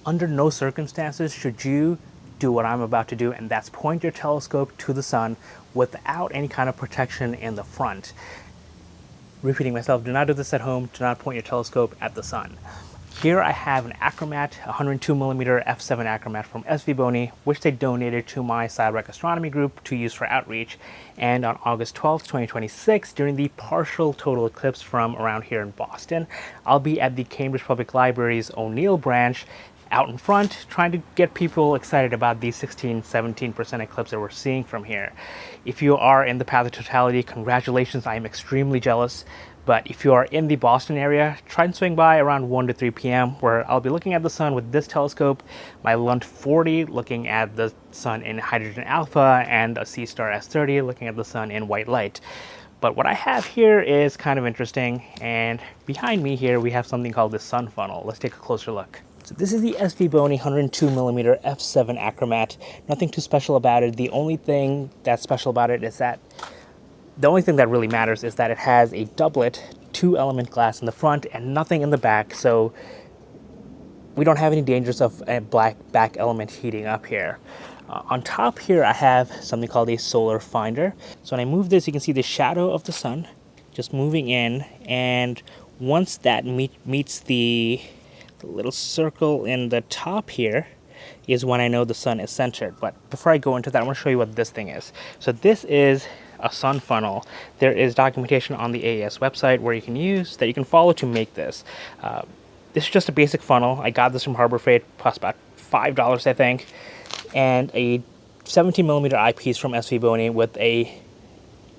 Under no circumstances should you do what I'm about to do, and that's point your telescope to the sun without any kind of protection in the front. Repeating myself, do not do this at home. Do not point your telescope at the sun. Here I have an Acromat, 102mm f7 Acromat from SV Boni, which they donated to my SciRec astronomy group to use for outreach. And on August 12th, 2026, during the partial total eclipse from around here in Boston, I'll be at the Cambridge Public Library's O'Neill branch out in front, trying to get people excited about the 16-17% eclipse that we're seeing from here. If you are in the path of totality, congratulations, I am extremely jealous. But if you are in the Boston area, try and swing by around 1 to 3 p.m. where I'll be looking at the sun with this telescope, my Lunt 40 looking at the sun in hydrogen alpha, and a C-Star S30 looking at the sun in white light. But what I have here is kind of interesting, and behind me here we have something called the sunfunnel. Let's take a closer look. So this is the SV Boni 102mm f7 Acromat. Nothing too special about it. The only thing that's special about it is that the only thing that really matters is that it has a doublet 2-element glass in the front and nothing in the back, so we don't have any dangers of a black back element heating up here. On top here I have something called a solar finder. So when I move this, you can see the shadow of the sun just moving in, and once that meets the little circle in the top here is when I know the sun is centered. But before I go into that, I want to show you what this thing is. So this is a sun funnel. There is documentation on the AES website where you can use that you can follow to make this. This is just a basic funnel. I got this from Harbor Freight, cost about $5 I think, and a 17mm eyepiece from SV Boni with a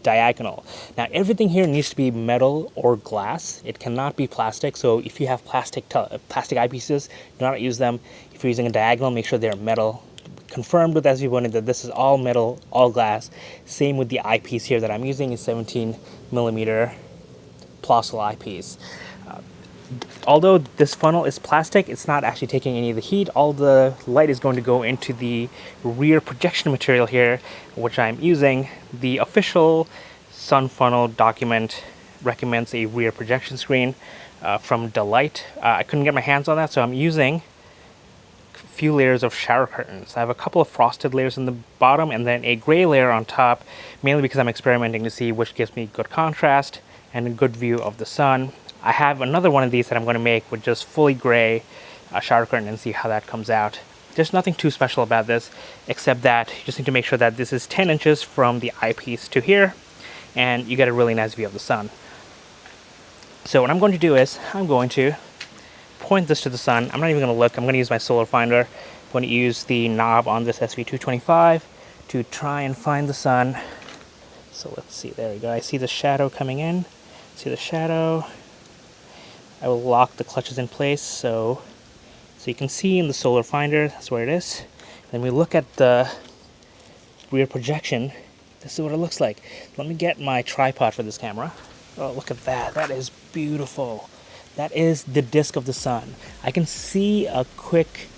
diagonal. Now everything here needs to be metal or glass. It cannot be plastic, so if you have plastic eyepieces, do not use them. If you're using a diagonal, make sure they're metal. Confirmed with SV Boni that this is all metal, all glass. Same with the eyepiece here that I'm using, is 17mm Plössl eyepiece. Although this funnel is plastic, it's not actually taking any of the heat. All the light is going to go into the rear projection material here, which I'm using. The official sun funnel document recommends a rear projection screen from Delight. I couldn't get my hands on that, so I'm using a few layers of shower curtains. I have a couple of frosted layers in the bottom and then a gray layer on top, mainly because I'm experimenting to see which gives me good contrast and a good view of the sun. I have another one of these that I'm going to make with just fully gray shower curtain and see how that comes out. There's nothing too special about this, except that you just need to make sure that this is 10 inches from the eyepiece to here, and you get a really nice view of the sun. So what I'm going to do is, I'm going to point this to the sun. I'm not even going to look. I'm going to use my solar finder. I'm going to use the knob on this SV225 to try and find the sun. So let's see, there we go. I see the shadow coming in. See the shadow. I will lock the clutches in place so you can see in the solar finder, that's where it is. Then we look at the rear projection. This is what it looks like. Let me get my tripod for this camera. Oh, look at that. That is beautiful. That is the disk of the sun. I can see a quick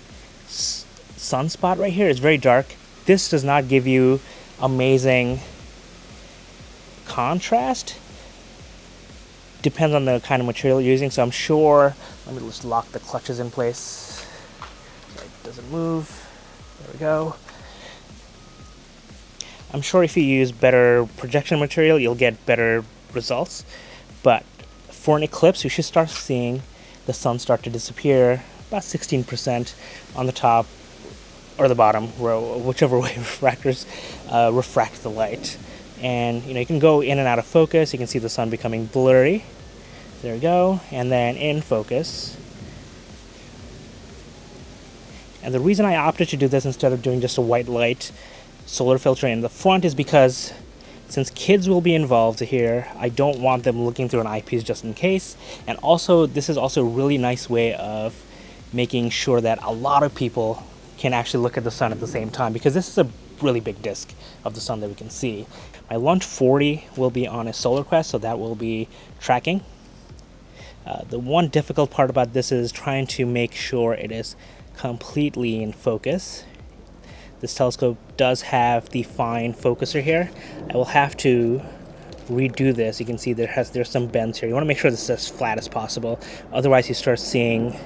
sunspot right here. It's very dark. This does not give you amazing contrast. Depends on the kind of material you're using, so I'm sure, let me just lock the clutches in place so it doesn't move. There we go. I'm sure if you use better projection material, you'll get better results, but for an eclipse, you should start seeing the sun start to disappear about 16% on the top or the bottom, whichever way refractors refract the light. And you can go in and out of focus. You can see the sun becoming blurry. There we go, and then in focus. And the reason I opted to do this instead of doing just a white light solar filter in the front is because since kids will be involved here, I don't want them looking through an eyepiece just in case. And also, this is also a really nice way of making sure that a lot of people can actually look at the sun at the same time, because this is a really big disk of the sun that we can see. My Lunt 40 will be on a solar quest, so that will be tracking. The one difficult part about this is trying to make sure it is completely in focus. This telescope does have the fine focuser here. I will have to redo this. You can see there's some bends here. You want to make sure this is as flat as possible. Otherwise you start seeing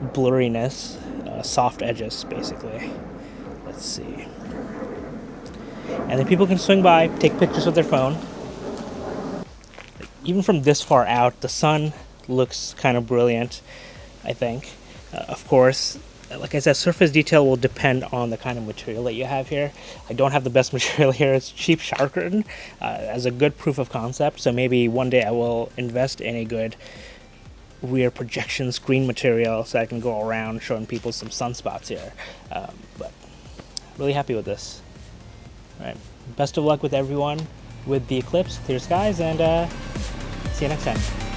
blurriness, soft edges, basically. Let's see. And then people can swing by, take pictures with their phone. Even from this far out, the sun looks kind of brilliant, I think. Of course, like I said, surface detail will depend on the kind of material that you have here. I don't have the best material here. It's cheap shower curtain as a good proof of concept. So maybe one day I will invest in a good rear projection screen material so I can go around showing people some sunspots here. But really happy with this. All right, best of luck with everyone with the eclipse, clear skies, and see you next time.